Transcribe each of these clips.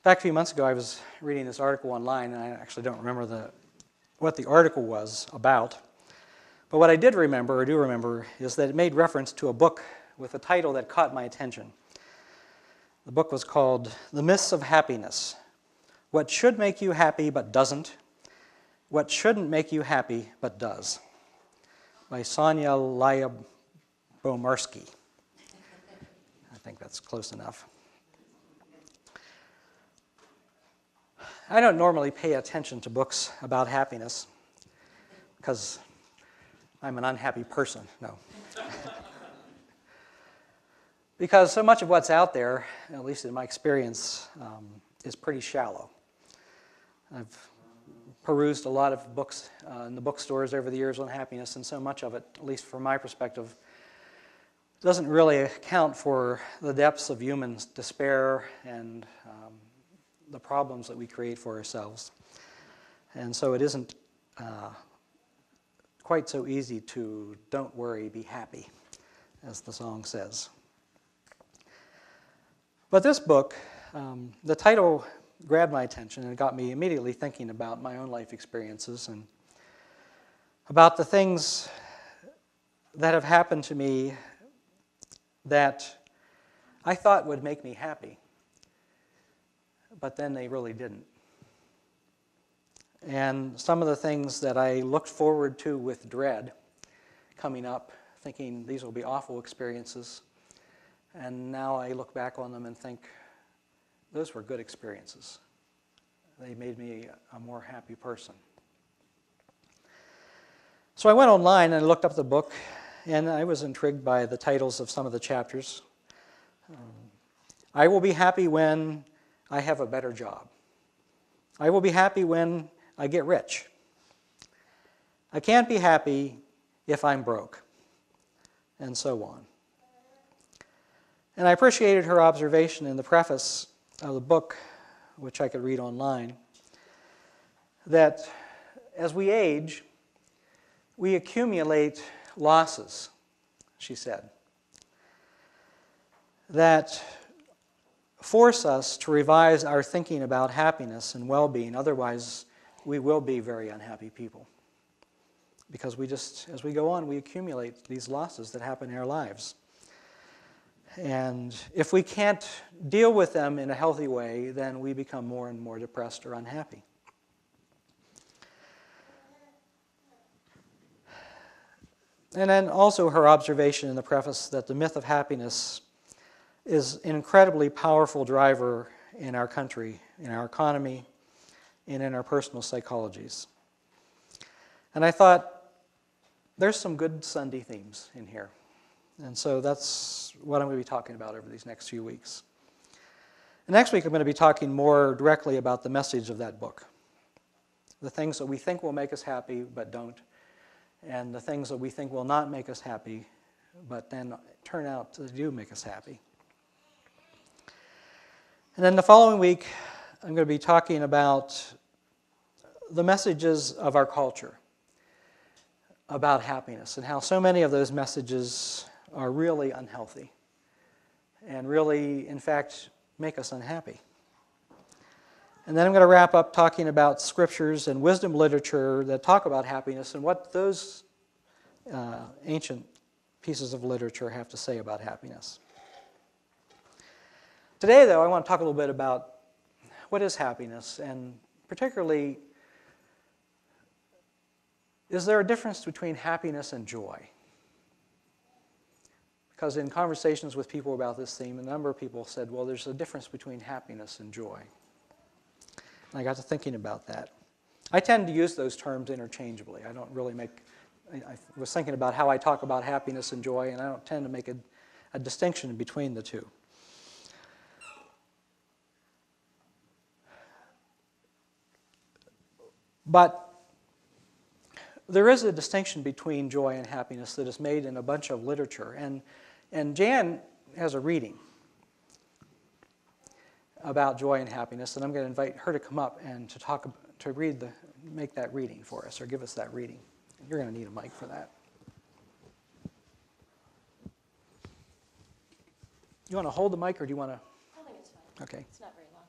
fact, a few months ago I was reading this article online, and I actually don't remember what the article was about. But what I do remember, is that it made reference to a book with a title that caught my attention. The book was called The Myths of Happiness: What Should Make You Happy But Doesn't, What Shouldn't Make You Happy But Does, by Sonia Lyubomirsky. I think that's close enough. I don't normally pay attention to books about happiness because I'm an unhappy person. No. Because so much of what's out there, at least in my experience, is pretty shallow. I've perused a lot of books in the bookstores over the years on happiness, and so much of it, at least from my perspective, doesn't really account for the depths of human despair and the problems that we create for ourselves. And so it isn't quite so easy to don't worry, be happy, as the song says. But this book, the title grabbed my attention and it got me immediately thinking about my own life experiences and about the things that have happened to me that I thought would make me happy, but then they really didn't. And some of the things that I looked forward to with dread coming up, thinking these will be awful experiences, and now I look back on them and think, those were good experiences. They made me a more happy person. So I went online and looked up the book, and I was intrigued by the titles of some of the chapters. I will be happy when I have a better job. I will be happy when I get rich. I can't be happy if I'm broke, and so on. And I appreciated her observation in the preface of the book, which I could read online, that as we age, we accumulate losses, she said, that force us to revise our thinking about happiness and well-being. Otherwise, we will be very unhappy people. Because as we go on, we accumulate these losses that happen in our lives. And if we can't deal with them in a healthy way, then we become more and more depressed or unhappy. And then also her observation in the preface that the myth of happiness is an incredibly powerful driver in our country, in our economy, and in our personal psychologies. And I thought, there's some good Sunday themes in here. And so that's what I'm going to be talking about over these next few weeks. And next week I'm going to be talking more directly about the message of that book. The things that we think will make us happy but don't, and the things that we think will not make us happy but then turn out to do make us happy. And then the following week I'm going to be talking about the messages of our culture about happiness and how so many of those messages are really unhealthy and really, in fact, make us unhappy. And then I'm going to wrap up talking about scriptures and wisdom literature that talk about happiness and what those ancient pieces of literature have to say about happiness. Today, though, I want to talk a little bit about what is happiness, and particularly, is there a difference between happiness and joy? Because in conversations with people about this theme, a number of people said, well, there's a difference between happiness and joy. And I got to thinking about that. I tend to use those terms interchangeably. I don't really I was thinking about how I talk about happiness and joy, and I don't tend to make a distinction between the two. But there is a distinction between joy and happiness that is made in a bunch of literature. And Jan has a reading about joy and happiness, and I'm going to invite her to come up and to make that reading for us, or give us that reading. You're going to need a mic for that. You want to hold the mic, or do you want to? Holding it's fine. Okay. It's not very long.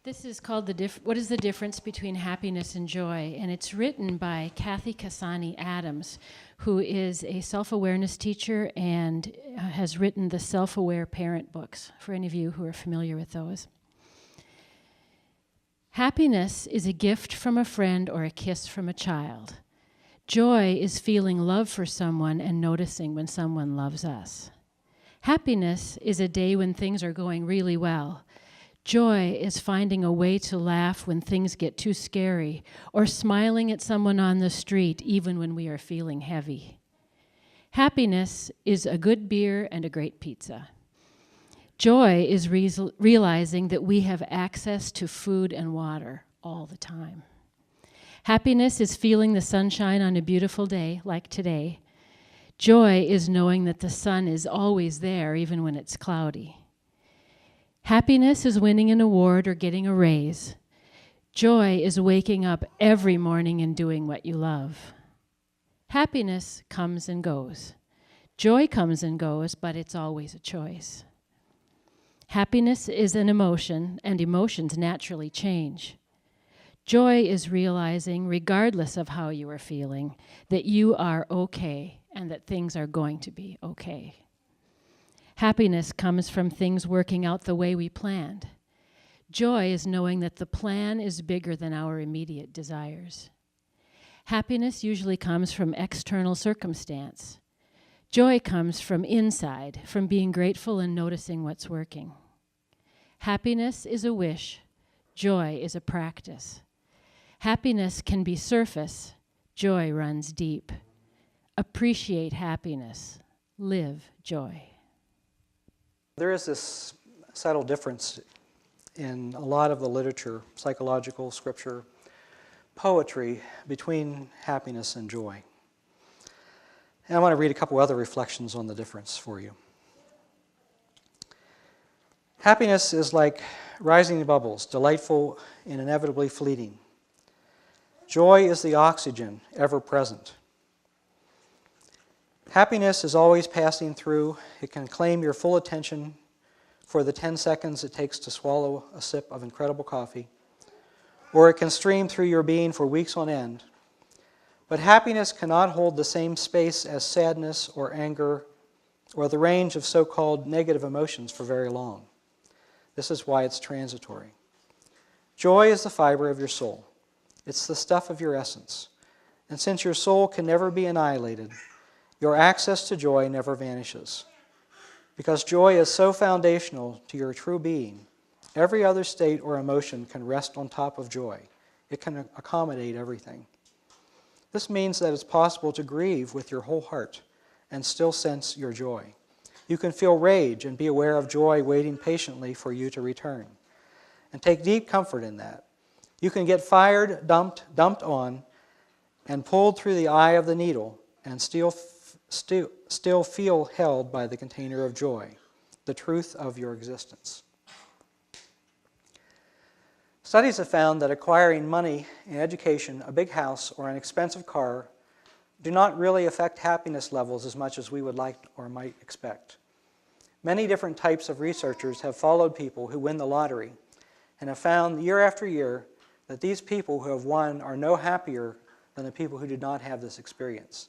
This is called What is the Difference Between Happiness and Joy? And it's written by Kathy Kasani Adams, who is a self-awareness teacher and has written the Self-Aware Parent books, for any of you who are familiar with those. Happiness is a gift from a friend or a kiss from a child. Joy is feeling love for someone and noticing when someone loves us. Happiness is a day when things are going really well. Joy is finding a way to laugh when things get too scary, or smiling at someone on the street even when we are feeling heavy. Happiness is a good beer and a great pizza. Joy is realizing that we have access to food and water all the time. Happiness is feeling the sunshine on a beautiful day like today. Joy is knowing that the sun is always there even when it's cloudy. Happiness is winning an award or getting a raise. Joy is waking up every morning and doing what you love. Happiness comes and goes. Joy comes and goes, but it's always a choice. Happiness is an emotion, and emotions naturally change. Joy is realizing, regardless of how you are feeling, that you are okay and that things are going to be okay. Happiness comes from things working out the way we planned. Joy is knowing that the plan is bigger than our immediate desires. Happiness usually comes from external circumstance. Joy comes from inside, from being grateful and noticing what's working. Happiness is a wish. Joy is a practice. Happiness can be surface. Joy runs deep. Appreciate happiness. Live joy. There is this subtle difference in a lot of the literature, psychological, scripture, poetry, between happiness and joy. And I want to read a couple other reflections on the difference for you. Happiness is like rising bubbles, delightful and inevitably fleeting. Joy is the oxygen, ever present. Happiness is always passing through. It can claim your full attention for the 10 seconds it takes to swallow a sip of incredible coffee, or it can stream through your being for weeks on end. But happiness cannot hold the same space as sadness or anger or the range of so-called negative emotions for very long. This is why it's transitory. Joy is the fiber of your soul. It's the stuff of your essence. And since your soul can never be annihilated, your access to joy never vanishes. Because joy is so foundational to your true being, every other state or emotion can rest on top of joy. It can accommodate everything. This means that it's possible to grieve with your whole heart and still sense your joy. You can feel rage and be aware of joy waiting patiently for you to return. And take deep comfort in that. You can get fired, dumped on, and pulled through the eye of the needle and still feel held by the container of joy, the truth of your existence. Studies have found that acquiring money, an education, a big house, or an expensive car do not really affect happiness levels as much as we would like or might expect. Many different types of researchers have followed people who win the lottery and have found year after year that these people who have won are no happier than the people who did not have this experience.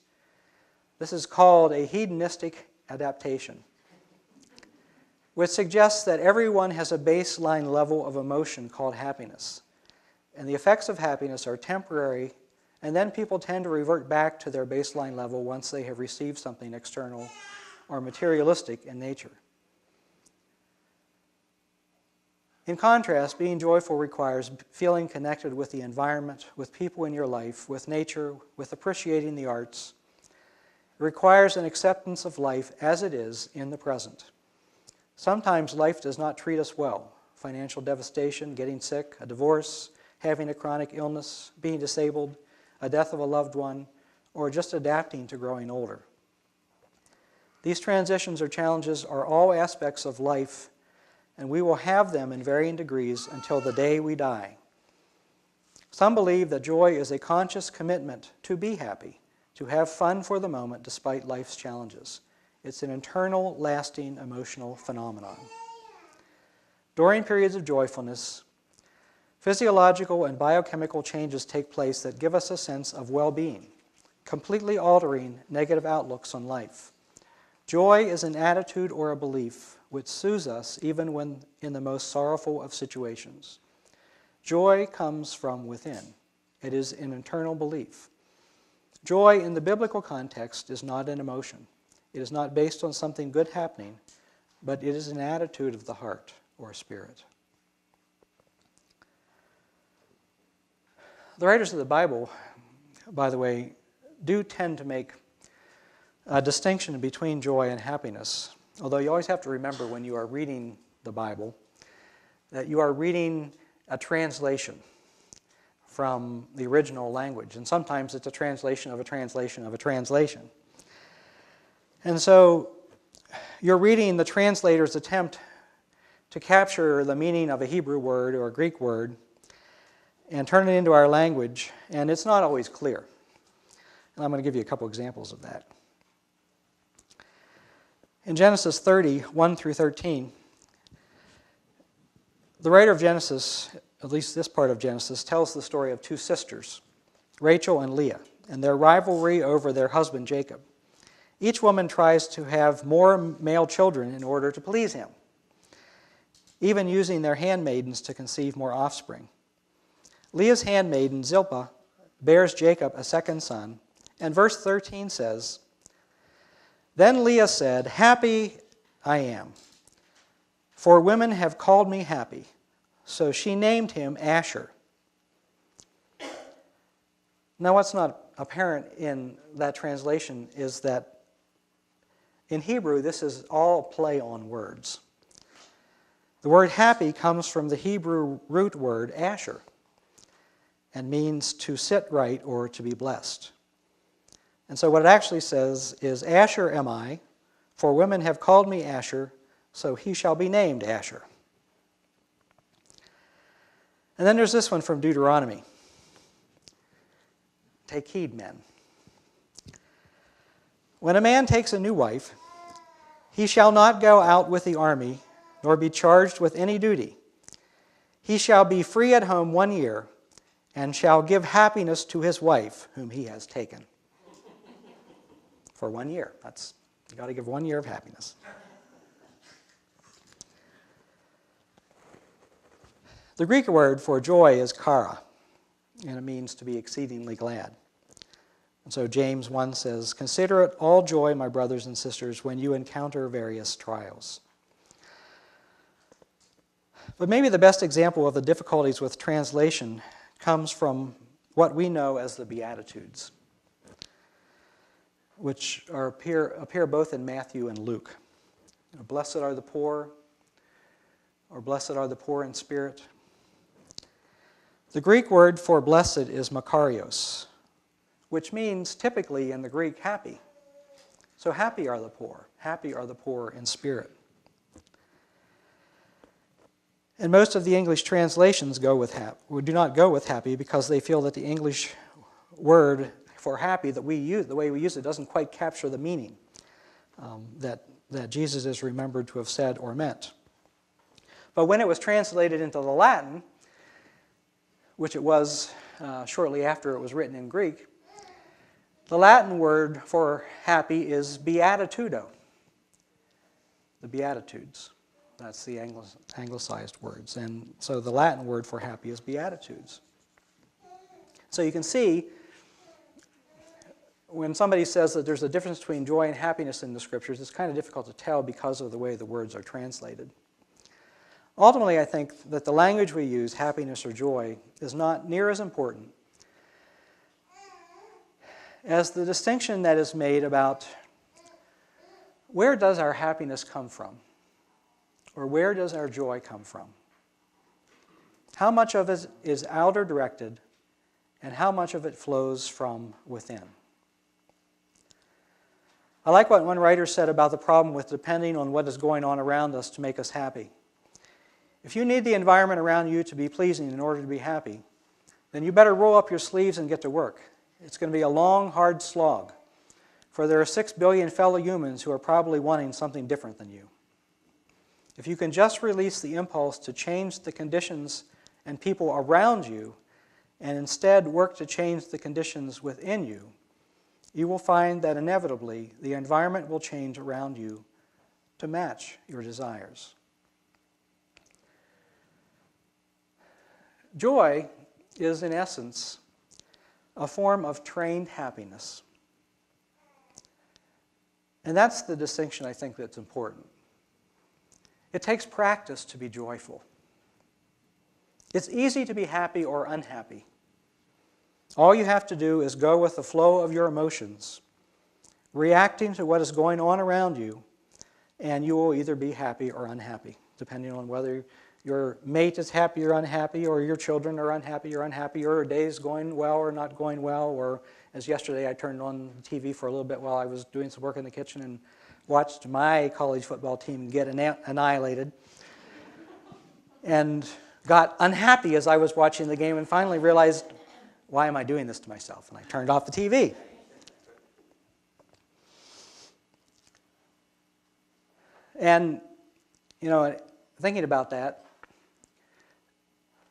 This is called a hedonistic adaptation, which suggests that everyone has a baseline level of emotion called happiness. And the effects of happiness are temporary, and then people tend to revert back to their baseline level once they have received something external or materialistic in nature. In contrast, being joyful requires feeling connected with the environment, with people in your life, with nature, with appreciating the arts. It requires an acceptance of life as it is in the present. Sometimes life does not treat us well. Financial devastation, getting sick, a divorce, having a chronic illness, being disabled, a death of a loved one, or just adapting to growing older. These transitions or challenges are all aspects of life, and we will have them in varying degrees until the day we die. Some believe that joy is a conscious commitment to be happy, to have fun for the moment despite life's challenges. It's an internal, lasting emotional phenomenon. During periods of joyfulness, Physiological and biochemical changes take place that give us a sense of well-being, completely altering negative outlooks on life. Joy is an attitude or a belief which soothes us even when in the most sorrowful of situations. Joy comes from within. It is an internal belief. Joy in the biblical context is not an emotion. It is not based on something good happening, but it is an attitude of the heart or spirit. The writers of the Bible, by the way, do tend to make a distinction between joy and happiness, although you always have to remember when you are reading the Bible that you are reading a translation from the original language, and sometimes it's a translation of a translation of a translation. And so you're reading the translator's attempt to capture the meaning of a Hebrew word or a Greek word and turn it into our language, and it's not always clear. And I'm going to give you a couple examples of that. In Genesis 30, 1 through 13, the writer of Genesis, at least this part of Genesis, tells the story of two sisters, Rachel and Leah, and their rivalry over their husband Jacob. Each woman tries to have more male children in order to please him, even using their handmaidens to conceive more offspring. Leah's handmaiden, Zilpah, bears Jacob a second son, and verse 13 says, "Then Leah said, 'Happy I am, for women have called me happy.' So she named him Asher." Now, what's not apparent in that translation is that in Hebrew, this is all play on words. The word happy comes from the Hebrew root word Asher and means to sit right or to be blessed. And so what it actually says is, "Asher am I, for women have called me Asher, so he shall be named Asher." And then there's this one from Deuteronomy. "Take heed, men. When a man takes a new wife, he shall not go out with the army, nor be charged with any duty. He shall be free at home 1 year, and shall give happiness to his wife, whom he has taken." For 1 year. You got to give 1 year of happiness. The Greek word for joy is chara, and it means to be exceedingly glad. And so James 1 says, "Consider it all joy, my brothers and sisters, when you encounter various trials." But maybe the best example of the difficulties with translation comes from what we know as the Beatitudes, which appear both in Matthew and Luke. Blessed are the poor, or blessed are the poor in spirit. The Greek word for blessed is makarios, which means typically in the Greek happy. So happy are the poor in spirit. And most of the English translations do not go with happy because they feel that the English word for happy that we use, the way we use it, doesn't quite capture the meaning that Jesus is remembered to have said or meant. But when it was translated into the Latin, which it was shortly after it was written in Greek, the Latin word for happy is beatitudo, the Beatitudes. That's the anglicized words. And so the Latin word for happy is beatitudes. So you can see when somebody says that there's a difference between joy and happiness in the Scriptures, it's kind of difficult to tell because of the way the words are translated. Ultimately, I think that the language we use, happiness or joy, is not near as important as the distinction that is made about where does our happiness come from? Or where does our joy come from? How much of it is outer directed, and how much of it flows from within? I like what one writer said about the problem with depending on what is going on around us to make us happy. If you need the environment around you to be pleasing in order to be happy, then you better roll up your sleeves and get to work. It's going to be a long, hard slog, for there are 6 billion fellow humans who are probably wanting something different than you. If you can just release the impulse to change the conditions and people around you, and instead work to change the conditions within you, you will find that inevitably the environment will change around you to match your desires. Joy is, in essence, a form of trained happiness. And that's the distinction I think that's important. It takes practice to be joyful. It's easy to be happy or unhappy. All you have to do is go with the flow of your emotions, reacting to what is going on around you, and you will either be happy or unhappy, depending on whether your mate is happy or unhappy, or your children are unhappy or unhappy, or a day is going well or not going well, or as yesterday I turned on the TV for a little bit while I was doing some work in the kitchen and watched my college football team get annihilated, and got unhappy as I was watching the game and finally realized, why am I doing this to myself? And I turned off the TV. And, thinking about that,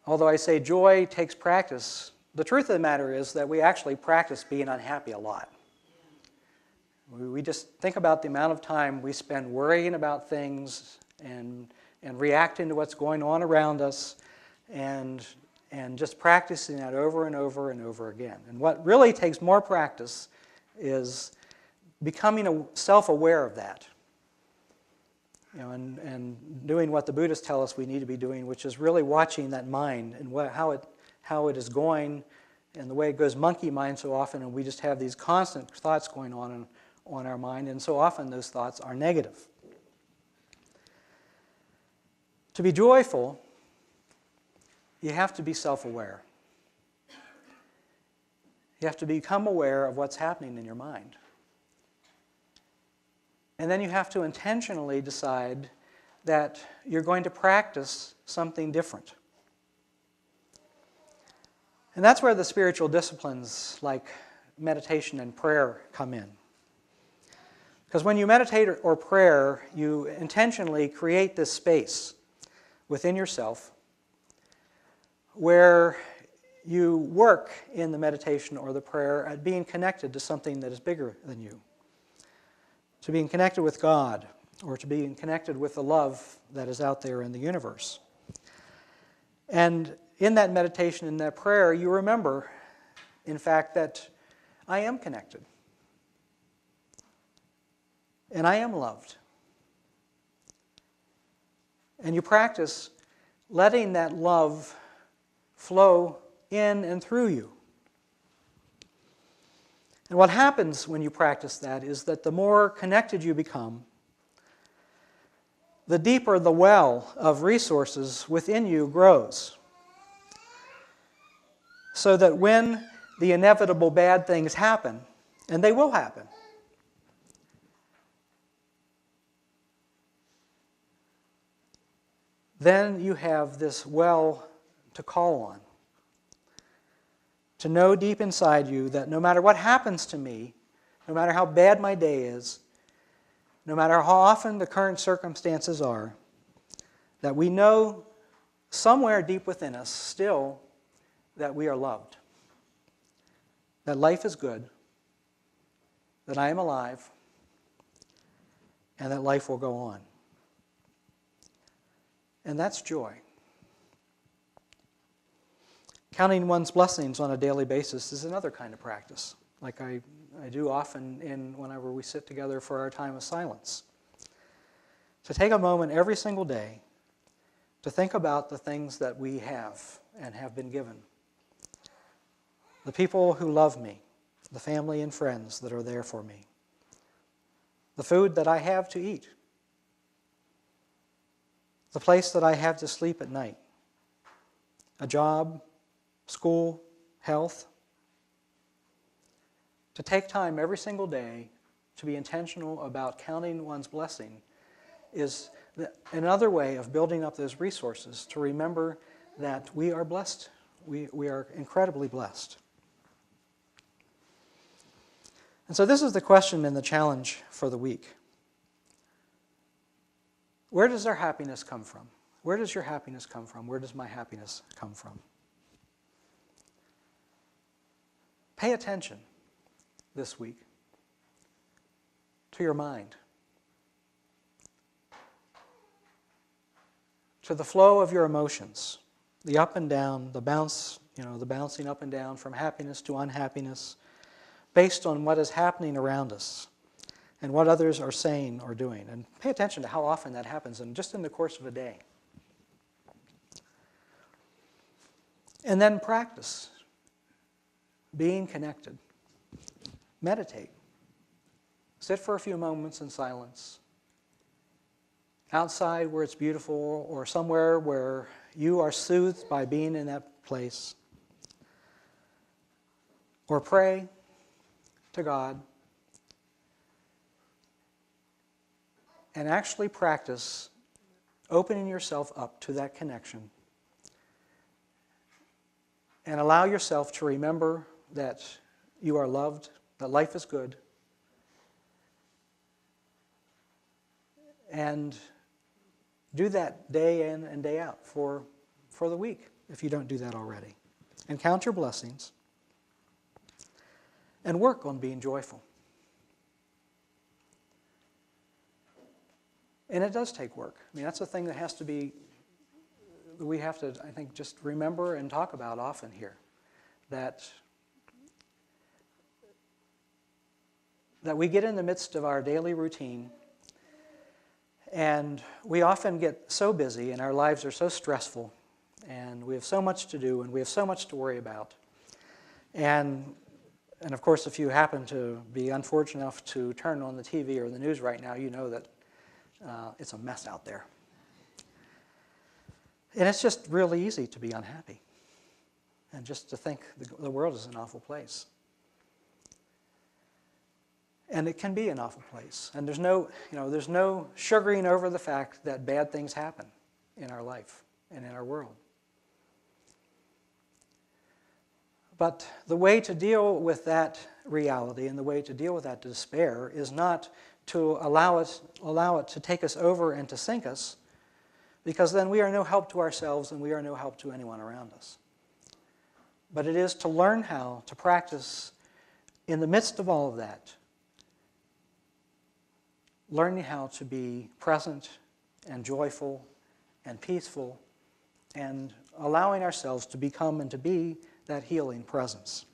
although I say joy takes practice, the truth of the matter is that we actually practice being unhappy a lot. We just think about the amount of time we spend worrying about things and reacting to what's going on around us and just practicing that over and over and over again. And what really takes more practice is becoming self-aware of that. And doing what the Buddhists tell us we need to be doing, which is really watching that mind and how it is going, and the way it goes monkey mind so often, and we just have these constant thoughts going on our mind, and so often those thoughts are negative. To be joyful, you have to be self-aware. You have to become aware of what's happening in your mind. And then you have to intentionally decide that you're going to practice something different. And that's where the spiritual disciplines like meditation and prayer come in. Because when you meditate or prayer, you intentionally create this space within yourself where you work in the meditation or the prayer at being connected to something that is bigger than you. To being connected with God, or to being connected with the love that is out there in the universe. And in that meditation, in that prayer, you remember, in fact, that I am connected. And I am loved. And you practice letting that love flow in and through you. And what happens when you practice that is that the more connected you become, the deeper the well of resources within you grows. So that when the inevitable bad things happen, and they will happen, then you have this well to call on. To know deep inside you that no matter what happens to me, no matter how bad my day is, no matter how often the current circumstances are, that we know somewhere deep within us still that we are loved, that life is good, that I am alive, and that life will go on. And that's joy. Counting one's blessings on a daily basis is another kind of practice, like I do often whenever we sit together for our time of silence. To take a moment every single day to think about the things that we have and have been given. The people who love me, the family and friends that are there for me. The food that I have to eat. The place that I have to sleep at night. A job, school, health. To take time every single day to be intentional about counting one's blessing is another way of building up those resources to remember that we are blessed. We are incredibly blessed. And so this is the question and the challenge for the week. Where does our happiness come from? Where does your happiness come from? Where does my happiness come from? Pay attention this week to your mind, to the flow of your emotions, the up and down, the bouncing up and down from happiness to unhappiness, based on what is happening around us and what others are saying or doing. And pay attention to how often that happens, and just in the course of a day. And then practice being connected. Meditate. Sit for a few moments in silence. Outside where it's beautiful, or somewhere where you are soothed by being in that place. Or pray to God. And actually practice opening yourself up to that connection. And allow yourself to remember that you are loved, that life is good. And do that day in and day out for the week, if you don't do that already. And count your blessings. And work on being joyful. And it does take work. I mean, that's a thing that has to be, we have to, I think, just remember and talk about often here. That we get in the midst of our daily routine, and we often get so busy, and our lives are so stressful, and we have so much to do, and we have so much to worry about. And of course, if you happen to be unfortunate enough to turn on the TV or the news right now, you know that it's a mess out there. And it's just really easy to be unhappy and just to think the world is an awful place. And it can be an awful place. And there's no sugaring over the fact that bad things happen in our life and in our world. But the way to deal with that reality and the way to deal with that despair is not to allow it to take us over and to sink us, because then we are no help to ourselves and we are no help to anyone around us. But it is to learn how to practice in the midst of all of that, learning how to be present and joyful and peaceful and allowing ourselves to become and to be that healing presence.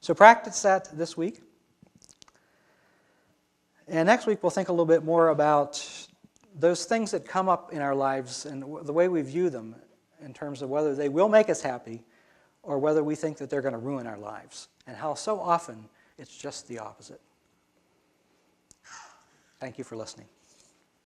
So practice that this week. And next week we'll think a little bit more about those things that come up in our lives and the way we view them in terms of whether they will make us happy or whether we think that they're going to ruin our lives, and how so often it's just the opposite. Thank you for listening.